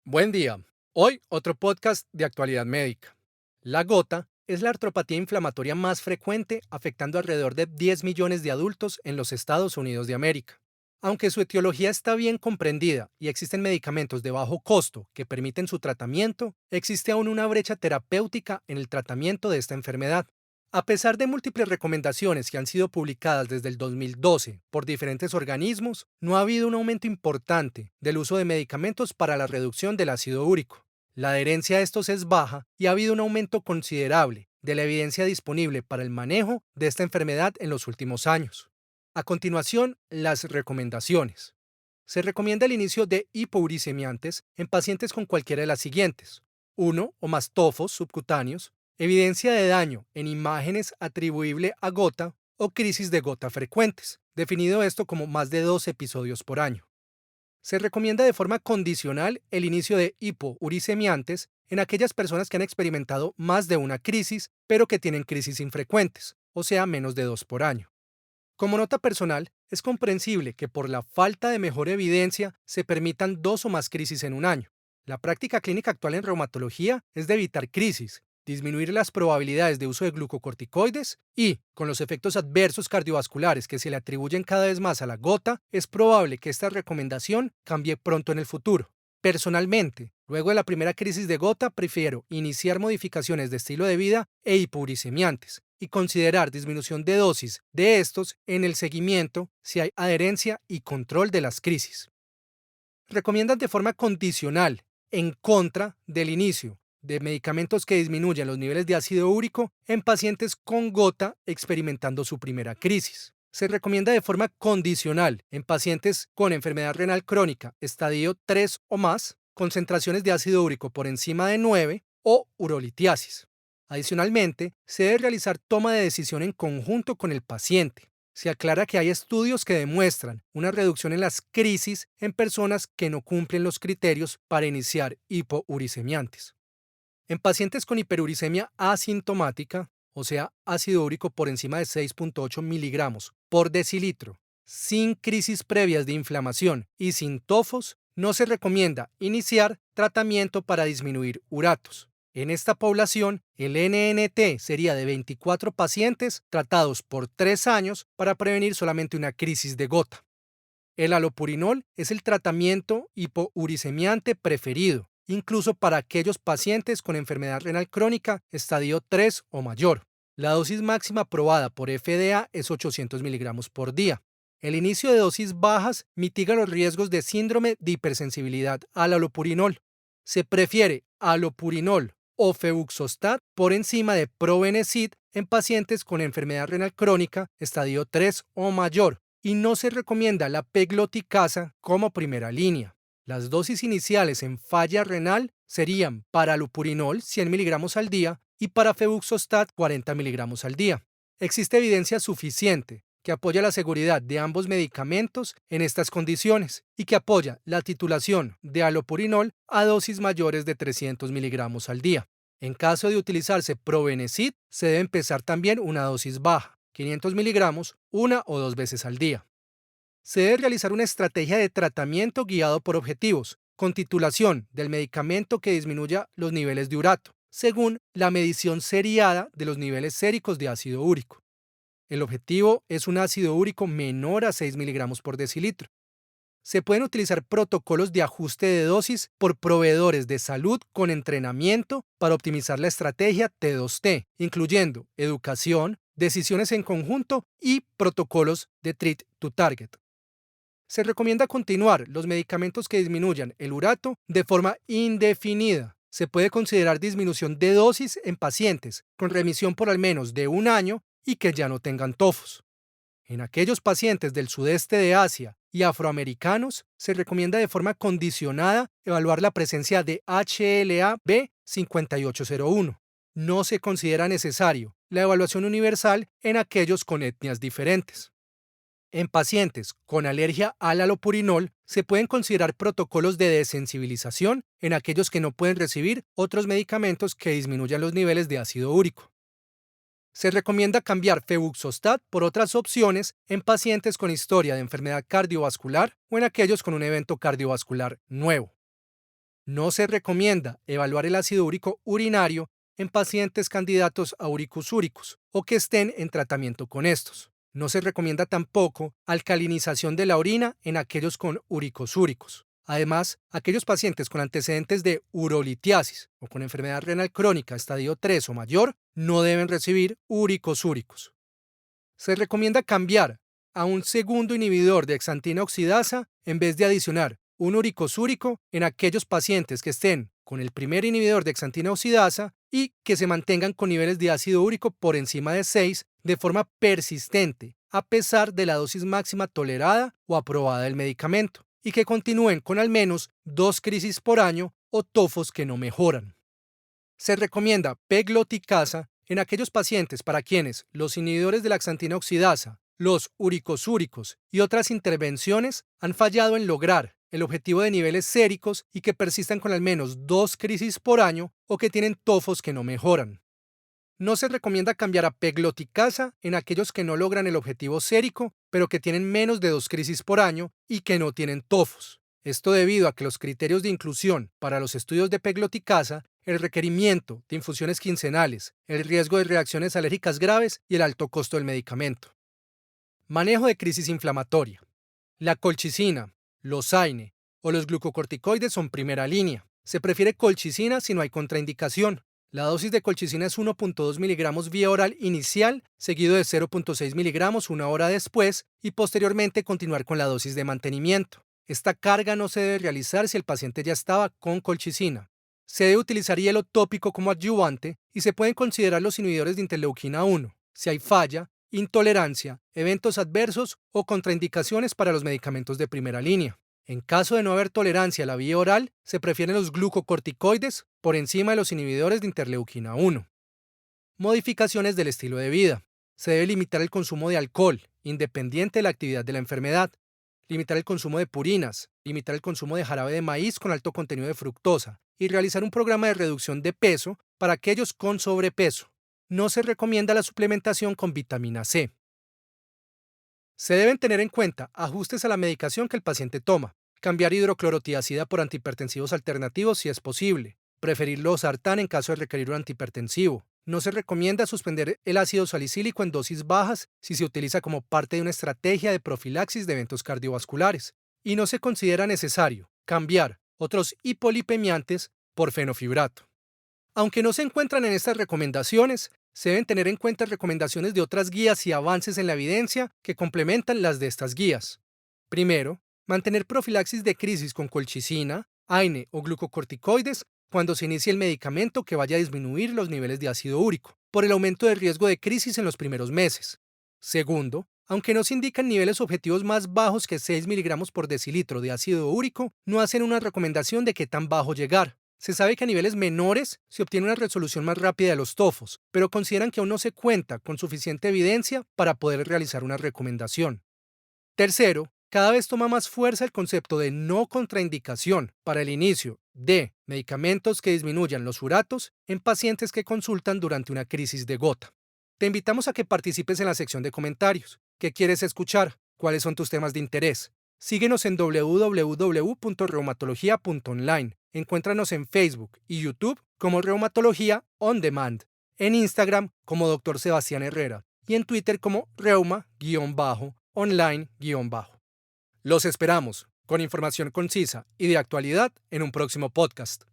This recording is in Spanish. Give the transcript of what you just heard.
Buen día. Hoy otro podcast de actualidad médica. La gota es la artropatía inflamatoria más frecuente, afectando alrededor de 10 millones de adultos en los Estados Unidos de América. Aunque su etiología está bien comprendida y existen medicamentos de bajo costo que permiten su tratamiento, existe aún una brecha terapéutica en el tratamiento de esta enfermedad. A pesar de múltiples recomendaciones que han sido publicadas desde el 2012 por diferentes organismos, no ha habido un aumento importante del uso de medicamentos para la reducción del ácido úrico. La adherencia a estos es baja y ha habido un aumento considerable de la evidencia disponible para el manejo de esta enfermedad en los últimos años. A continuación, las recomendaciones. Se recomienda el inicio de hipouricemiantes en pacientes con cualquiera de las siguientes: uno o más tofos subcutáneos, evidencia de daño en imágenes atribuible a gota o crisis de gota frecuentes, definido esto como más de 2 episodios por año. Se recomienda de forma condicional el inicio de hipouricemiantes en aquellas personas que han experimentado más de una crisis, pero que tienen crisis infrecuentes, o sea, menos de 2 por año. Como nota personal, es comprensible que por la falta de mejor evidencia se permitan 2 o más crisis en un año. La práctica clínica actual en reumatología es de evitar crisis, disminuir las probabilidades de uso de glucocorticoides y, con los efectos adversos cardiovasculares que se le atribuyen cada vez más a la gota, es probable que esta recomendación cambie pronto en el futuro. Personalmente, luego de la primera crisis de gota, prefiero iniciar modificaciones de estilo de vida e hipouricemiantes y considerar disminución de dosis de estos en el seguimiento si hay adherencia y control de las crisis. Recomiendan de forma condicional, en contra del inicio de medicamentos que disminuyan los niveles de ácido úrico en pacientes con gota experimentando su primera crisis. Se recomienda de forma condicional en pacientes con enfermedad renal crónica, estadio 3 o más, concentraciones de ácido úrico por encima de 9 o urolitiasis. Adicionalmente, se debe realizar toma de decisión en conjunto con el paciente. Se aclara que hay estudios que demuestran una reducción en las crisis en personas que no cumplen los criterios para iniciar hipouricemiantes. En pacientes con hiperuricemia asintomática, o sea, ácido úrico por encima de 6,8 miligramos por decilitro, sin crisis previas de inflamación y sin tofos, no se recomienda iniciar tratamiento para disminuir uratos. En esta población, el NNT sería de 24 pacientes tratados por 3 años para prevenir solamente una crisis de gota. El alopurinol es el tratamiento hipouricemiante preferido, incluso para aquellos pacientes con enfermedad renal crónica estadio 3 o mayor. La dosis máxima aprobada por FDA es 800 miligramos por día. El inicio de dosis bajas mitiga los riesgos de síndrome de hipersensibilidad al alopurinol. Se prefiere alopurinol o febuxostat por encima de probenecid en pacientes con enfermedad renal crónica estadio 3 o mayor, y no se recomienda la pegloticasa como primera línea. Las dosis iniciales en falla renal serían para alopurinol 100 miligramos al día y para febuxostat 40 miligramos al día. Existe evidencia suficiente que apoya la seguridad de ambos medicamentos en estas condiciones y que apoya la titulación de alopurinol a dosis mayores de 300 miligramos al día. En caso de utilizarse probenecid, se debe empezar también una dosis baja, 500 miligramos, 1 o 2 veces al día. Se debe realizar una estrategia de tratamiento guiado por objetivos, con titulación del medicamento que disminuya los niveles de urato, según la medición seriada de los niveles séricos de ácido úrico. El objetivo es un ácido úrico menor a 6 miligramos por decilitro. Se pueden utilizar protocolos de ajuste de dosis por proveedores de salud con entrenamiento para optimizar la estrategia T2T, incluyendo educación, decisiones en conjunto y protocolos de treat to target. Se recomienda continuar los medicamentos que disminuyan el urato de forma indefinida. Se puede considerar disminución de dosis en pacientes con remisión por al menos de un año y que ya no tengan tofos. En aquellos pacientes del sudeste de Asia y afroamericanos, se recomienda de forma condicionada evaluar la presencia de HLA-B 5801. No se considera necesario la evaluación universal en aquellos con etnias diferentes. En pacientes con alergia al alopurinol, se pueden considerar protocolos de desensibilización en aquellos que no pueden recibir otros medicamentos que disminuyan los niveles de ácido úrico. Se recomienda cambiar febuxostat por otras opciones en pacientes con historia de enfermedad cardiovascular o en aquellos con un evento cardiovascular nuevo. No se recomienda evaluar el ácido úrico urinario en pacientes candidatos a úricos úricos o que estén en tratamiento con estos. No se recomienda tampoco alcalinización de la orina en aquellos con úricos úricos. Además, aquellos pacientes con antecedentes de urolitiasis o con enfermedad renal crónica estadio 3 o mayor no deben recibir úricos úricos. Se recomienda cambiar a un segundo inhibidor de xantina oxidasa en vez de adicionar un uricosúrico en aquellos pacientes que estén con el primer inhibidor de xantina oxidasa y que se mantengan con niveles de ácido úrico por encima de 6 de forma persistente, a pesar de la dosis máxima tolerada o aprobada del medicamento, y que continúen con al menos 2 crisis por año o tofos que no mejoran. Se recomienda pegloticasa en aquellos pacientes para quienes los inhibidores de la xantina oxidasa, los uricosúricos y otras intervenciones han fallado en lograr el objetivo de niveles séricos y que persistan con al menos 2 crisis por año o que tienen tofos que no mejoran. No se recomienda cambiar a pegloticasa en aquellos que no logran el objetivo sérico, pero que tienen menos de 2 crisis por año y que no tienen tofos. Esto debido a que los criterios de inclusión para los estudios de pegloticasa, el requerimiento de infusiones quincenales, el riesgo de reacciones alérgicas graves y el alto costo del medicamento. Manejo de crisis inflamatoria. La colchicina, los AINE o los glucocorticoides son primera línea. Se prefiere colchicina si no hay contraindicación. La dosis de colchicina es 1.2 miligramos vía oral inicial, seguido de 0.6 miligramos una hora después y posteriormente continuar con la dosis de mantenimiento. Esta carga no se debe realizar si el paciente ya estaba con colchicina. Se debe utilizar hielo tópico como adyuvante y se pueden considerar los inhibidores de interleuquina 1, si hay falla, intolerancia, eventos adversos o contraindicaciones para los medicamentos de primera línea. En caso de no haber tolerancia a la vía oral, se prefieren los glucocorticoides por encima de los inhibidores de interleuquina 1. Modificaciones del estilo de vida. Se debe limitar el consumo de alcohol, independiente de la actividad de la enfermedad. Limitar el consumo de purinas, limitar el consumo de jarabe de maíz con alto contenido de fructosa y realizar un programa de reducción de peso para aquellos con sobrepeso. No se recomienda la suplementación con vitamina C. Se deben tener en cuenta ajustes a la medicación que el paciente toma, cambiar hidroclorotiazida por antihipertensivos alternativos si es posible, preferir losartán en caso de requerir un antihipertensivo. No se recomienda suspender el ácido salicílico en dosis bajas si se utiliza como parte de una estrategia de profilaxis de eventos cardiovasculares, y no se considera necesario cambiar otros hipolipemiantes por fenofibrato. Aunque no se encuentran en estas recomendaciones, se deben tener en cuenta recomendaciones de otras guías y avances en la evidencia que complementan las de estas guías. Primero, mantener profilaxis de crisis con colchicina, AINE o glucocorticoides cuando se inicie el medicamento que vaya a disminuir los niveles de ácido úrico, por el aumento de riesgo de crisis en los primeros meses. Segundo, aunque no se indican niveles objetivos más bajos que 6 miligramos por decilitro de ácido úrico, no hacen una recomendación de qué tan bajo llegar. Se sabe que a niveles menores se obtiene una resolución más rápida de los tofos, pero consideran que aún no se cuenta con suficiente evidencia para poder realizar una recomendación. Tercero, cada vez toma más fuerza el concepto de no contraindicación para el inicio de medicamentos que disminuyan los uratos en pacientes que consultan durante una crisis de gota. Te invitamos a que participes en la sección de comentarios. ¿Qué quieres escuchar? ¿Cuáles son tus temas de interés? Síguenos en www.reumatología.online. Encuéntranos en Facebook y YouTube como Reumatología On Demand, en Instagram como Dr. Sebastián Herrera y en Twitter como reuma-online-. Los esperamos con información concisa y de actualidad en un próximo podcast.